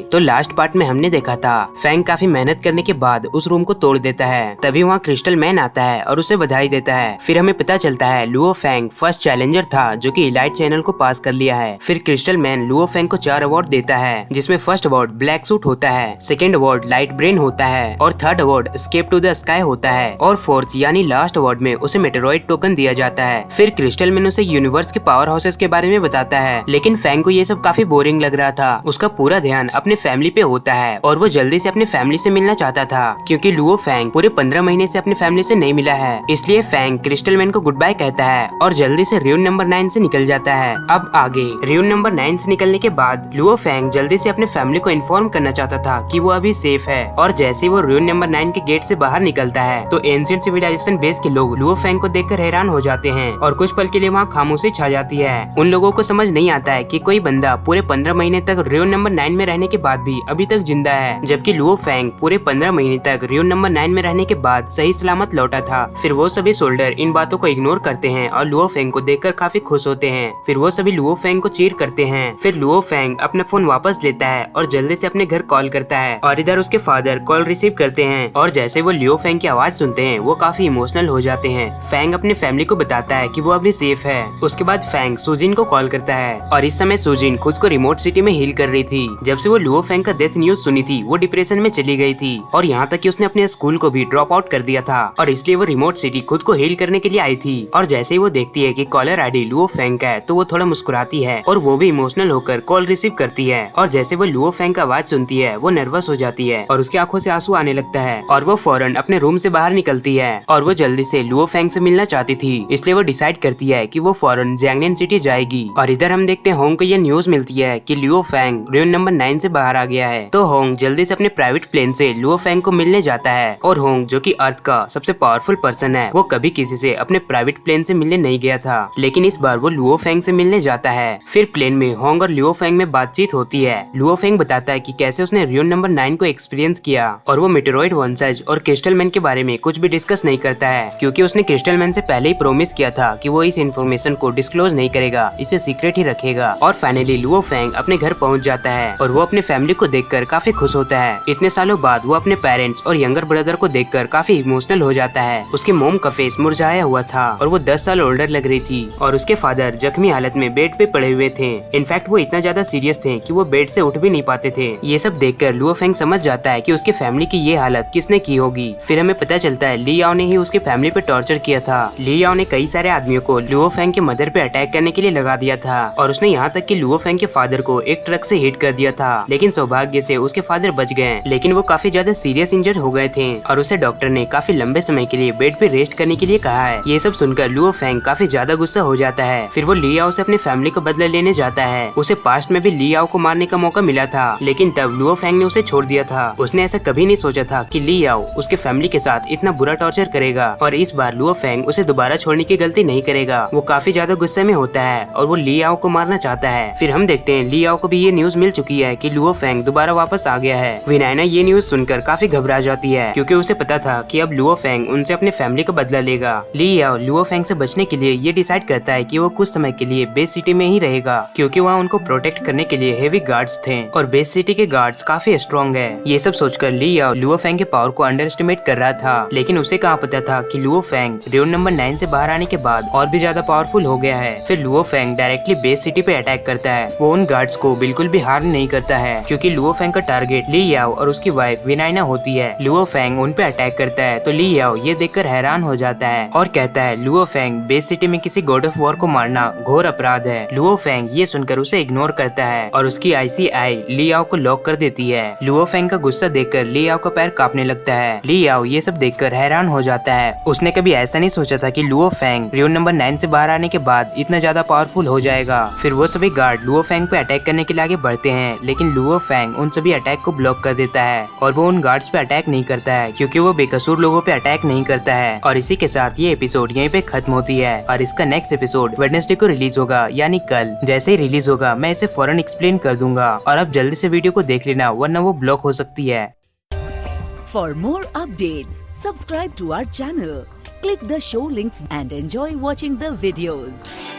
तो last part में हमने देखा था फैंग काफी मेहनत करने के बाद उस रूम को तोड़ देता है। तभी वहाँ क्रिस्टल मैन आता है और उसे बधाई देता है। फिर हमें पता चलता है लुओ फैंग फर्स्ट चैलेंजर था जो कि इलाइट चैनल को पास कर लिया है। फिर क्रिस्टल मैन लुओ फैंग को 4 अवार्ड देता है, जिसमें फर्स्ट अवार्ड ब्लैक सूट होता है, सेकंड अवार्ड लाइट ब्रेन होता है और third award escape to the sky होता है और फोर्थ यानी लास्ट अवार्ड में उसे मेटेरॉइड टोकन दिया जाता है। फिर क्रिस्टल मैन उसे यूनिवर्स के पावर हाउसेस के बारे में बताता है, लेकिन फैंग को ये सब काफी बोरिंग लग रहा था। उसका पूरा ध्यान अपने फैमिली पे होता है और वो जल्दी से अपने फैमिली से मिलना चाहता था, क्योंकि लुओ फैंग पूरे 15 महीने से अपने फैमिली से नहीं मिला है। इसलिए फैंग क्रिस्टल मैन को गुड बाय कहता है और जल्दी से रियून नंबर 9 से निकल जाता है। अब आगे रियून नंबर 9 से निकलने के बाद लुओ फैंग जल्दी से अपने फैमिली को इन्फॉर्म करना चाहता था कि वो अभी सेफ है। और जैसे वो रियून नंबर 9 के गेट से बाहर निकलता है तो एंशिएंट सिविलाइजेशन बेस के लोग लुओ फैंग को देखकर हैरान हो जाते हैं और कुछ पल के लिए वहाँ खामोशी छा जाती है। उन लोगों को समझ नहीं आता है कि कोई बंदा पूरे 15 महीने तक रियून नंबर 9 में रहने के बाद भी अभी तक जिंदा है, जबकि लुओ फैंग पूरे 15 महीने तक रियून नंबर 9 में रहने के बाद सही सलामत लौटा था। फिर वो सभी सोल्डर इन बातों को इग्नोर करते हैं और लुओ फैंग को देखकर काफी खुश होते हैं। फिर वो सभी लुओ फैंग को चीर करते हैं। फिर लुओ फैंग अपना फोन वापस लेता है और जल्दी से अपने घर कॉल करता है और इधर उसके फादर कॉल रिसीव करते हैं और जैसे वो लुओ फैंग की आवाज सुनते हैं वो काफी इमोशनल हो जाते हैं। फैंग अपने फैमिली को बताता है कि वो अभी सेफ है। उसके बाद फैंग सुजिन को कॉल करता है और इस समय सुजिन खुद को रिमोट सिटी में हील कर रही थी। जब से वो लुओ फैंग का डेथ न्यूज सुनी थी वो डिप्रेशन में चली गई थी और यहाँ तक कि उसने अपने स्कूल को भी ड्रॉप आउट कर दिया था और इसलिए वो रिमोट सिटी खुद को हील करने के लिए आई थी। और जैसे ही वो देखती है कि कॉलर आईडी लुओ फैंग का है तो वो थोड़ा मुस्कुराती है और वो भी इमोशनल होकर कॉल रिसीव करती है। और जैसे वो लुओ फैंग का आवाज सुनती है वो नर्वस हो जाती है और उसकी आंखों से आंसू आने लगता है और वो फौरन अपने रूम से बाहर निकलती है और वो जल्दी से लुओ फैंग से मिलना चाहती थी, इसलिए वो डिसाइड करती है कि वो फौरन जैंगनियन सिटी जाएगी। और इधर हम देखते हैं होंग को ये न्यूज मिलती है कि लुओ फैंग रियून नंबर 9 से बाहर आ गया है। तो होंग जल्दी से अपने प्राइवेट प्लेन से लुओ फैंग को मिलने जाता है और होंग जो कि अर्थ का सबसे पावरफुल पर्सन है वो कभी किसी से अपने प्राइवेट प्लेन से मिलने नहीं गया था, लेकिन इस बार वो लुओ फैंग से मिलने जाता है। फिर प्लेन में होंग और लुओ फैंग में बातचीत होती है। लुओ फैंग बताता है कि कैसे उसने रियून नंबर 9 को एक्सपीरियंस किया और वो मेटेरॉइड वंशज और क्रिस्टल मैन के बारे में कुछ भी डिस्कस नहीं करता है, क्योंकि उसने क्रिस्टल मैन से पहले ही प्रॉमिस किया था कि वो इस इन्फॉर्मेशन को डिस्क्लोज नहीं करेगा, इसे सीक्रेट ही रखेगा। और फाइनली लुओ फैंग अपने घर पहुंच जाता है और वो अपने फैमिली को देखकर काफी खुश होता है। इतने सालों बाद वो अपने पेरेंट्स और यंगर ब्रदर को देखकर काफी इमोशनल हो जाता है। उसके मोम का फेस मुरझाया हुआ था और वो 10 साल ओल्डर लग रही थी और उसके फादर जख्मी हालत में बेड पे पड़े हुए थे। इनफैक्ट वो इतना ज्यादा सीरियस थे कि वो बेड से उठ भी नहीं पाते थे। ये सब देखकर लुओ फैंग समझ जाता है कि उसके फैमिली की ये हालत किसने की होगी। फिर हमें पता चलता है ली याओ ने ही उसके फैमिली पे टॉर्चर किया था। ली याओ ने कई सारे आदमियों को लुओ फैंग के मदर पे अटैक करने के लिए लगा दिया था और उसने यहाँ तक कि लुओ फैंग के फादर को एक ट्रक से हिट कर दिया था, लेकिन सौभाग्य से उसके फादर बच गए, लेकिन वो काफी ज्यादा सीरियस इंजर्ड हो गए थे और उसे डॉक्टर ने काफी लंबे समय के लिए बेड पे रेस्ट करने के लिए कहा है। ये सब सुनकर लुओ फैंग काफी ज्यादा गुस्सा हो जाता है। फिर वो ली याओ से अपनी फैमिली को बदला लेने जाता है। उसे पास्ट में भी ली याओ को मारने का मौका मिला था, लेकिन तब लुओ फैंग ने उसे छोड़ दिया था। उसने ऐसा कभी नहीं सोचा था कि ली याओ उसके फैमिली के साथ इतना बुरा टॉर्चर करेगा और इस बार लुओ फैंग उसे दोबारा छोड़ने की गलती नहीं करेगा। वो काफी ज्यादा गुस्से में होता है और वो ली याओ को मारना चाहता है। फिर हम देखते हैं ली याओ को भी ये न्यूज मिल चुकी है कि लुओ फैंग दोबारा वापस आ गया है। विनायना ये न्यूज सुनकर काफी घबरा जाती है, क्योंकि उसे पता था कि अब लुओ फैंग उनसे अपने फैमिली का बदला लेगा। ली याओ लुओ फैंग से बचने के लिए ये डिसाइड करता है कि वो कुछ समय के लिए बेस सिटी में ही रहेगा, क्योंकि वहाँ उनको प्रोटेक्ट करने के लिए हेवी गार्ड्स थे और बेस सिटी के गार्ड्स काफी स्ट्रॉन्ग है। ये सब सोचकर ली याओ लुओ फैंग के पावर को अंडर एस्टिमेट कर रहा था, लेकिन उसे कहाँ पता था कि लुओ फैंग रियून नंबर 9 से बाहर आने के बाद और भी ज्यादा पावरफुल हो गया है। फिर Luo Fang directly base city पे अटैक करता है। वो उन गार्ड्स को बिल्कुल भी हार्म नहीं करता है, क्योंकि लुओ फैंग का टारगेट ली याओ और उसकी वाइफ विनायना होती है। लुओ फैंग उन पे अटैक करता है तो ली याओ ये देखकर हैरान हो जाता है और कहता है लुओ फैंग बेस सिटी में किसी गॉड ऑफ वॉर को मारना घोर अपराध है। लुओ फैंग ये सुनकर उसे इग्नोर करता है और उसकी ICI ली याओ को लॉक कर देती है। लुओ फैंग का गुस्सा देखकर ली याओ का पैर कांपने लगता है। ली याओ ये सब देखकर हैरान हो जाता है। उसने कभी ऐसा नहीं सोचा था कि लुओ फैंग रियून नंबर 9 से बाहर आने के बाद इतना ज्यादा पावरफुल हो जाएगा। फिर वो सभी गार्ड लुओ फैंग पे अटैक करने के लिए आगे बढ़ते हैं, लेकिन लुओ फैंग उन सभी अटैक को ब्लॉक कर देता है और वो उन गार्ड्स पे अटैक नहीं करता है, क्योंकि वो बेकसूर लोगों पे अटैक नहीं करता है। और इसी के साथ ये एपिसोड यहीं पे खत्म होती है और इसका नेक्स्ट एपिसोड वेडनेसडे को रिलीज होगा, यानी कल। जैसे ही रिलीज होगा मैं इसे फौरन एक्सप्लेन कर दूंगा और अब जल्दी से वीडियो को देख लेना, वरना वो ब्लॉक हो सकती है। For more updates, subscribe to our channel, click the show links and enjoy watching the videos.